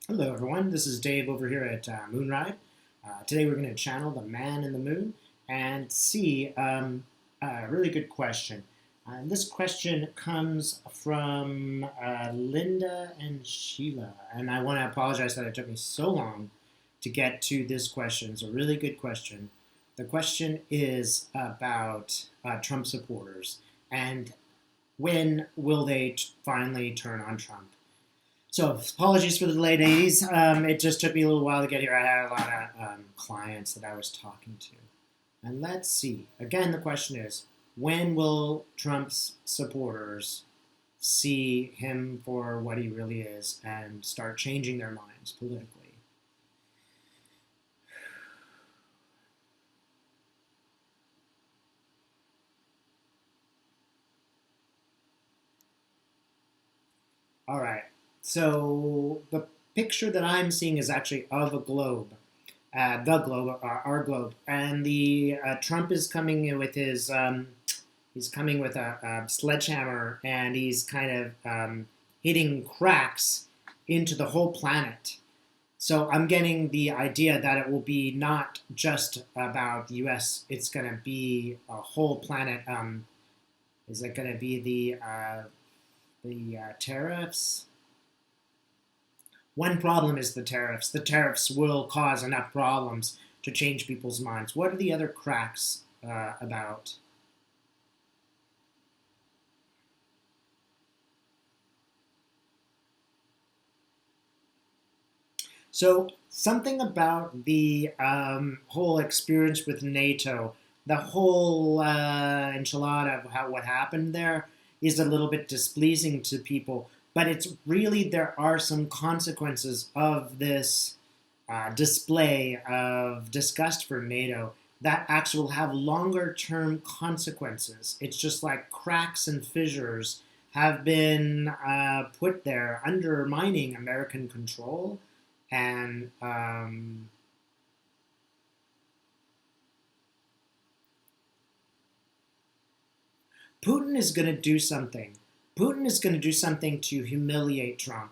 Hello, everyone. This is Dave over here at Moonride. Today, we're going to channel the man in the moon and see a really good question. This question comes from Linda and Sheila, and I want to apologize that it took me so long to get to this question. It's a really good question. The question is about Trump supporters and when will they finally turn on Trump? So apologies for the delay, ladies. It just took me a little while to get here. I had a lot of clients that I was talking to. And let's see. Again, the question is, when will Trump's supporters see him for what he really is and start changing their minds politically? All right. So the picture that I'm seeing is actually of a globe, the globe, our globe, and the Trump is coming in with his. He's coming with a sledgehammer, and he's kind of hitting cracks into the whole planet. So I'm getting the idea that it will be not just about the U.S. It's going to be a whole planet. Is it going to be the tariffs? One problem is the tariffs. The tariffs will cause enough problems to change people's minds. What are the other cracks about? So something about the whole experience with NATO, the whole enchilada of what happened there is a little bit displeasing to people. But it's really, there are some consequences of this display of disgust for NATO that actually will have longer term consequences. It's just like cracks and fissures have been put there undermining American control and Putin is going to do something. Putin is going to do something to humiliate Trump.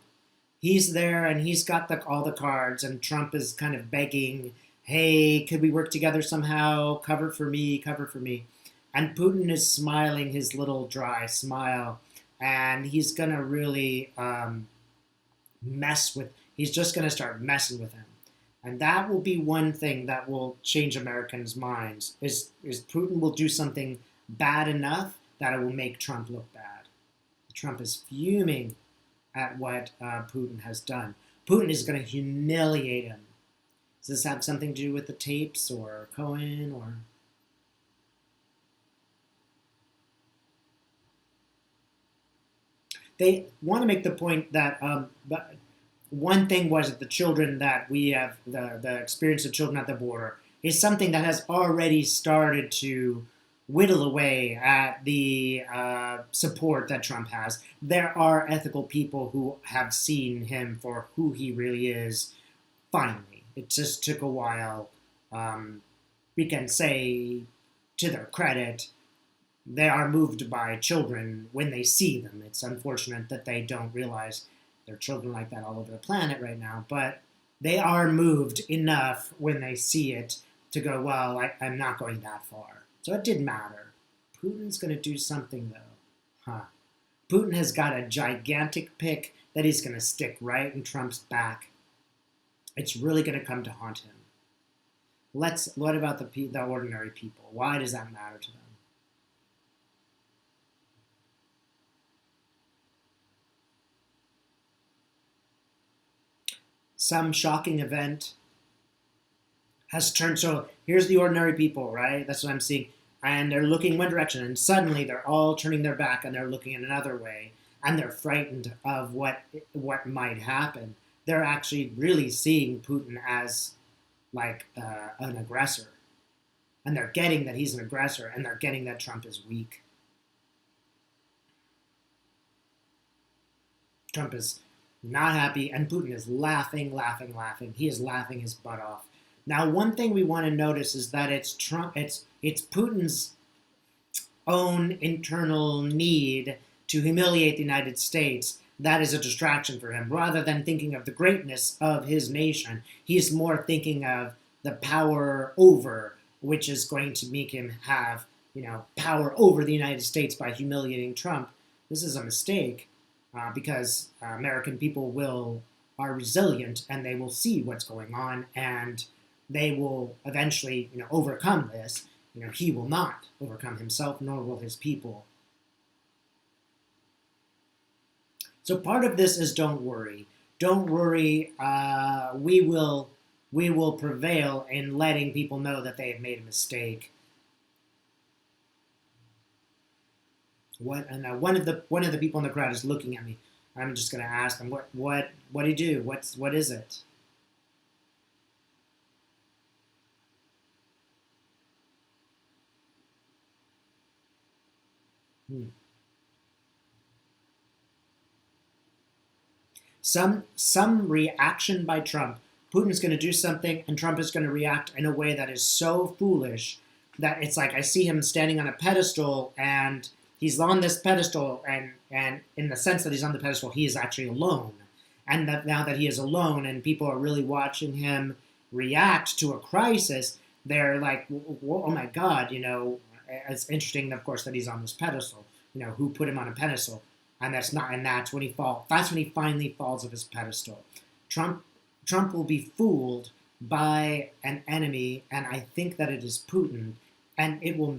He's there and he's got all the cards, and Trump is kind of begging, hey, could we work together somehow? Cover for me, cover for me. And Putin is smiling his little dry smile, and he's going to really he's just going to start messing with him. And that will be one thing that will change Americans' minds, is Putin will do something bad enough that it will make Trump look bad. Trump is fuming at what Putin has done. Putin is going to humiliate him. Does this have something to do with the tapes or Cohen or? They want to make the point that but one thing was that the children that we have, the experience of children at the border, is something that has already started to whittle away at the support that Trump has. There are ethical people who have seen him for who he really is, finally. It just took a while. We can say, to their credit, they are moved by children when they see them. It's unfortunate that they don't realize there are children like that all over the planet right now, but they are moved enough when they see it to go, well, I'm not going that far. So it did matter. Putin's going to do something, though. Huh. Putin has got a gigantic pick that he's going to stick right in Trump's back. It's really going to come to haunt him. What about the ordinary people? Why does that matter to them? Some shocking event has turned. So here's the ordinary people, right? That's what I'm seeing. And they're looking one direction, and suddenly they're all turning their back and they're looking in another way, and they're frightened of what might happen. They're actually really seeing Putin as like an aggressor, and they're getting that he's an aggressor, and they're getting that Trump is weak. Trump is not happy, and Putin is laughing, laughing, laughing. He is laughing his butt off. Now, one thing we want to notice is that it's Putin's own internal need to humiliate the United States that is a distraction for him. Rather than thinking of the greatness of his nation, he's more thinking of the power over, which is going to make him have, power over the United States by humiliating Trump. This is a mistake because American people are resilient and they will see what's going on and they will eventually, overcome this. He will not overcome himself, nor will his people. So part of this is don't worry. Don't worry. We will prevail in letting people know that they have made a mistake. One of the people in the crowd is looking at me. I'm just going to ask him, what do you do? What is it? Some reaction by Trump. Putin's going to do something, and Trump is going to react in a way that is so foolish that it's like I see him standing on a pedestal, and he's on this pedestal, and in the sense that he's on the pedestal, he is actually alone. And that now that he is alone, and people are really watching him react to a crisis, they're like, oh my God, it's interesting, of course, that he's on this pedestal. Who put him on a pedestal? And that's when he falls. That's when he finally falls off his pedestal. Trump will be fooled by an enemy, and I think that it is Putin, and it will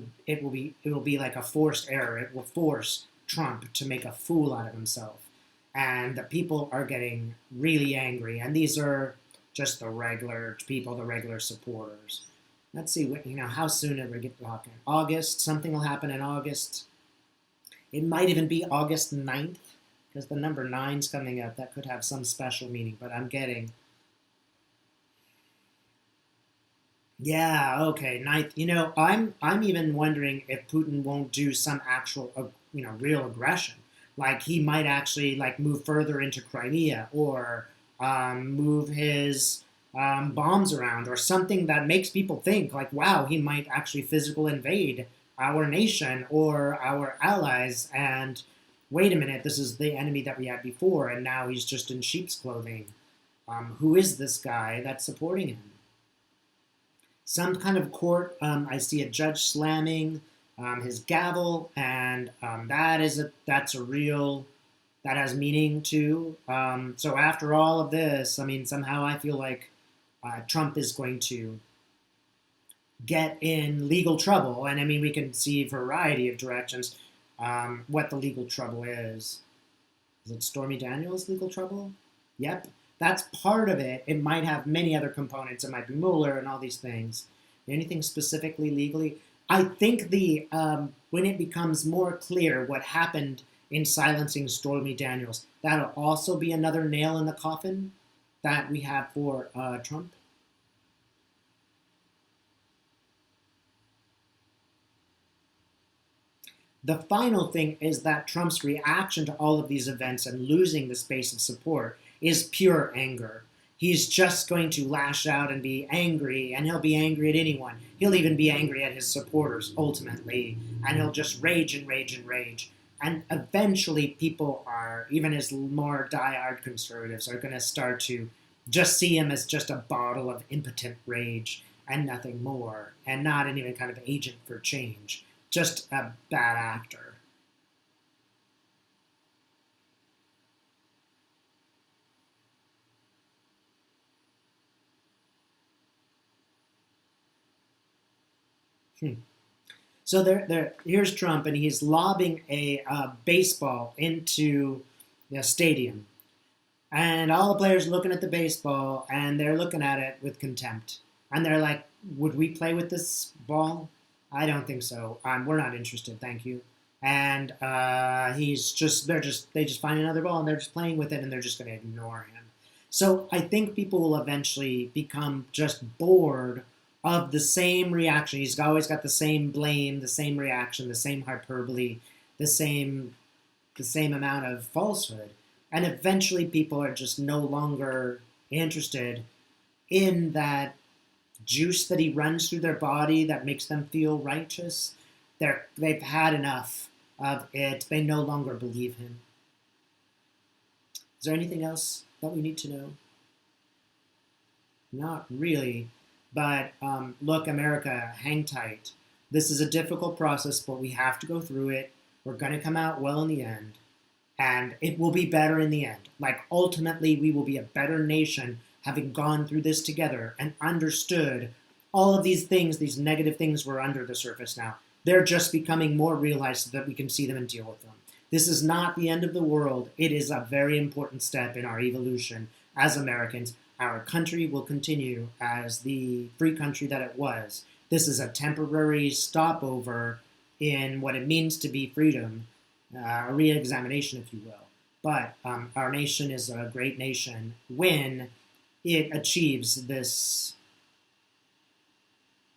be like a forced error. It will force Trump to make a fool out of himself, and the people are getting really angry. And these are just the regular people, the regular supporters. Let's see, how soon did we get talking? August. Something will happen in August. It might even be August 9th, because the number 9's coming up. That could have some special meaning, but I'm getting... Yeah, okay, 9th. I'm even wondering if Putin won't do some actual, real aggression. Like, he might actually, move further into Crimea, or move his bombs around, or something that makes people think, wow, he might actually physical invade our nation or our allies, and wait a minute, this is the enemy that we had before, and now he's just in sheep's clothing. Who is this guy that's supporting him? Some kind of court, I see a judge slamming his gavel, and that has meaning too. So after all of this, somehow I feel like Trump is going to get in legal trouble. And we can see a variety of directions what the legal trouble is. Is it Stormy Daniels' legal trouble? Yep. That's part of it. It might have many other components. It might be Mueller and all these things. Anything specifically legally? I think when it becomes more clear what happened in silencing Stormy Daniels, that'll also be another nail in the coffin that we have for Trump. The final thing is that Trump's reaction to all of these events and losing the space of support is pure anger. He's just going to lash out and be angry, and he'll be angry at anyone. He'll even be angry at his supporters, ultimately, and he'll just rage and rage and rage. And eventually people are, even his more diehard conservatives, are going to start to just see him as just a bottle of impotent rage and nothing more, and not any kind of agent for change. Just a bad actor. So here's Trump, and he's lobbing a baseball into the stadium. And all the players are looking at the baseball, and they're looking at it with contempt. And they're like, would we play with this ball? I don't think so. We're not interested, thank you. And they just find another ball, and they're just playing with it, and they're just going to ignore him. So I think people will eventually become just bored of the same reaction. He's always got the same blame, the same reaction, the same hyperbole, the same amount of falsehood. And eventually people are just no longer interested in that juice that he runs through their body that makes them feel righteous. They've had enough of it. They no longer believe him. Is there anything else that we need to know? Not really. But look, America, hang tight. This is a difficult process, but we have to go through it. We're going to come out well in the end. And it will be better in the end. Like, ultimately, we will be a better nation having gone through this together and understood all of these things, these negative things were under the surface now. They're just becoming more realized so that we can see them and deal with them. This is not the end of the world. It is a very important step in our evolution as Americans. Our country will continue as the free country that it was. This is a temporary stopover in what it means to be freedom, a re-examination, if you will. But our nation is a great nation when it achieves this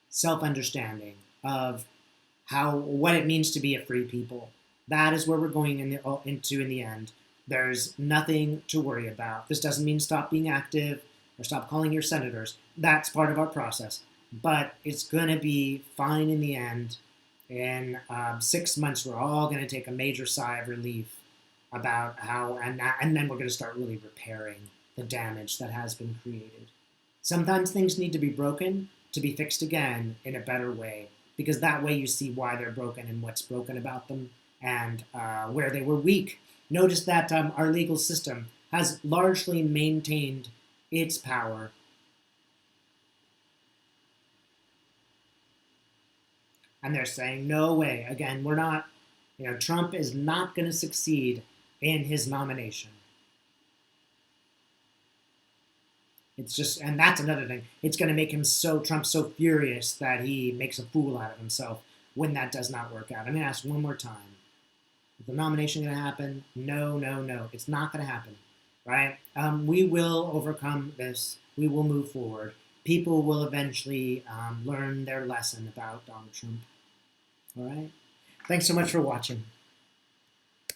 self-understanding of what it means to be a free people. That is where we're going into in the end. There's nothing to worry about. This doesn't mean stop being active or stop calling your senators. That's part of our process. But it's going to be fine in the end. In 6 months, we're all going to take a major sigh of relief about how, and then we're going to start really repairing the damage that has been created. Sometimes things need to be broken to be fixed again in a better way, because that way you see why they're broken and what's broken about them and where they were weak. Notice that our legal system has largely maintained its power. And they're saying, no way. Again, we're not, Trump is not going to succeed in his nomination. It's just, and that's another thing. It's going to make Trump so furious that he makes a fool out of himself when that does not work out. I'm going to ask one more time. Is the nomination going to happen? No, no, no. It's not going to happen, right? We will overcome this. We will move forward. People will eventually learn their lesson about Donald Trump. All right? Thanks so much for watching.